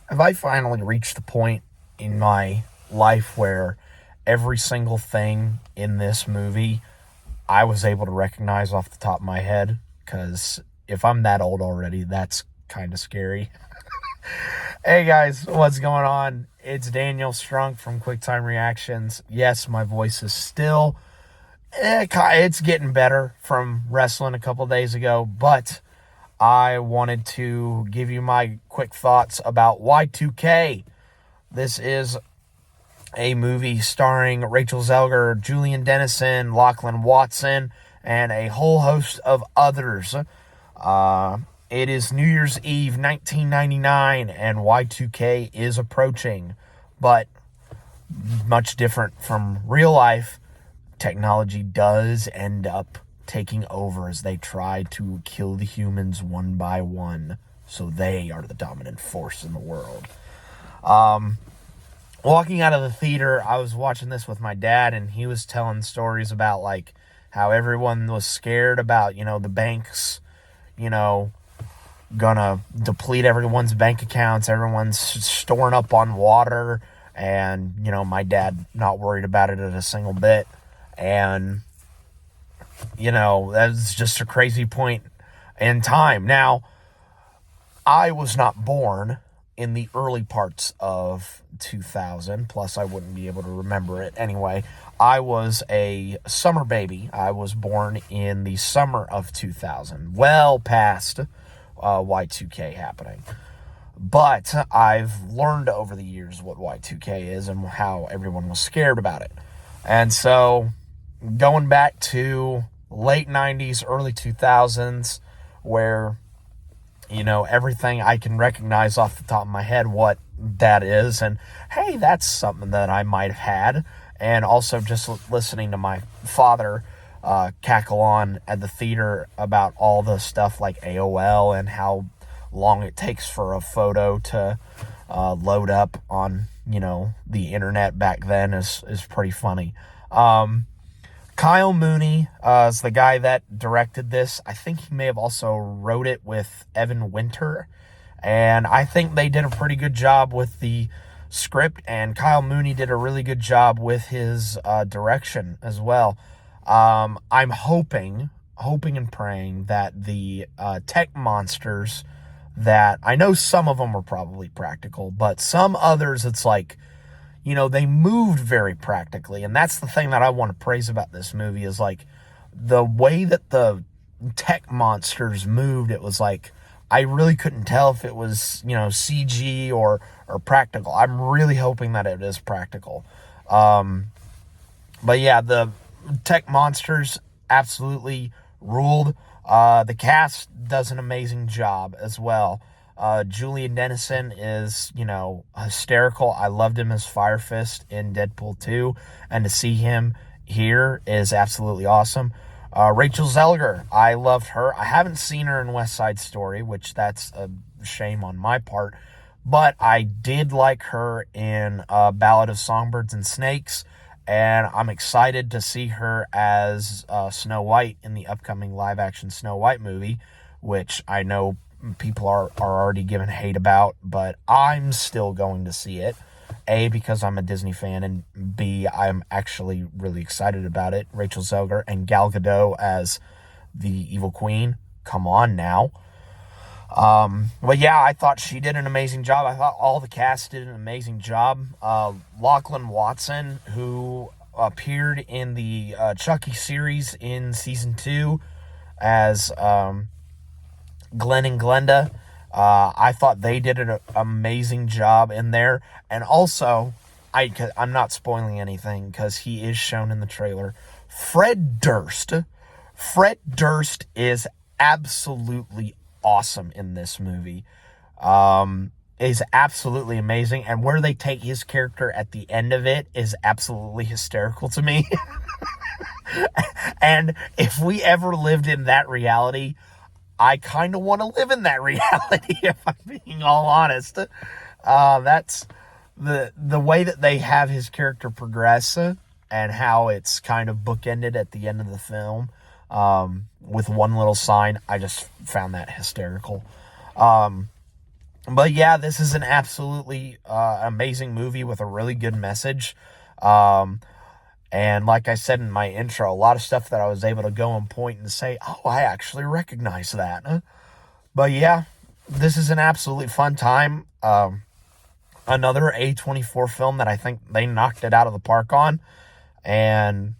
Have I finally reached the point in my life where every single thing in this movie I was able to recognize off the top of my head? Because if I'm that old already, that's kind of scary. Hey guys, what's going on? It's Daniel Strunk from QuickTime Reactions. Yes, my voice is still, it's getting better from wrestling a couple days ago, but I wanted to give you my quick thoughts about Y2K. This is a movie starring Rachel Zelger, Julian Dennison, Lachlan Watson, and a whole host of others. It is New Year's Eve 1999, and Y2K is approaching. But much different from real life, technology does end up taking over as they try to kill the humans one by one. So they are the dominant force in the world. Walking out of the theater, I was watching this with my dad, and he was telling stories about, like, how everyone was scared about, the banks, gonna deplete everyone's bank accounts. Everyone's storing up on water, and, my dad not worried about it at a single bit. And, that's just a crazy point in time. Now, I was not born in the early parts of 2000, plus I wouldn't be able to remember it anyway. I was a summer baby. I was born in the summer of 2000, well past Y2K happening. But I've learned over the years what Y2K is and how everyone was scared about it. And so, going back to late 90s, early 2000s, where everything I can recognize off the top of my head what that is. And hey, that's something that I might have had. And also just listening to my father cackle on at the theater about all the stuff like AOL and how long it takes for a photo to load up on, the internet back then is pretty funny. Kyle Mooney is the guy that directed this. I think he may have also wrote it with Evan Winter. And I think they did a pretty good job with the script. And Kyle Mooney did a really good job with his direction as well. I'm hoping and praying that the tech monsters that, I know some of them are probably practical, but some others it's like, they moved very practically. And that's the thing that I want to praise about this movie is, like, the way that the tech monsters moved. It was like, I really couldn't tell if it was, CG or practical. I'm really hoping that it is practical. But yeah, the tech monsters absolutely ruled. The cast does an amazing job as well. Julian Dennison is, hysterical. I loved him as Fire Fist in Deadpool 2, and to see him here is absolutely awesome. Rachel Zelger, I loved her. I haven't seen her in West Side Story, which that's a shame on my part, but I did like her in Ballad of Songbirds and Snakes, and I'm excited to see her as Snow White in the upcoming live-action Snow White movie, which I know people are already giving hate about, but I'm still going to see it. A, because I'm a Disney fan, and B, I'm actually really excited about it. Rachel Zelger and Gal Gadot as the Evil Queen. Come on now. But yeah, I thought she did an amazing job. I thought all the cast did an amazing job. Lachlan Watson, who appeared in the Chucky series in season 2 as Glenn and Glenda. I thought they did an amazing job in there. And also, I'm not spoiling anything because he is shown in the trailer. Fred Durst is absolutely awesome in this movie. Is absolutely amazing. And where they take his character at the end of it is absolutely hysterical to me. And if we ever lived in that reality, I kind of want to live in that reality, if I'm being all honest. That's the way that they have his character progress and how it's kind of bookended at the end of the film with one little sign. I just found that hysterical. But yeah, this is an absolutely amazing movie with a really good message. Um, and like I said in my intro, a lot of stuff that I was able to go and point and say, oh, I actually recognize that. But yeah, this is an absolutely fun time. Another A24 film that I think they knocked it out of the park on. And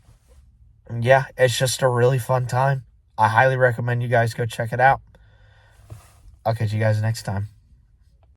yeah, it's just a really fun time. I highly recommend you guys go check it out. I'll catch you guys next time.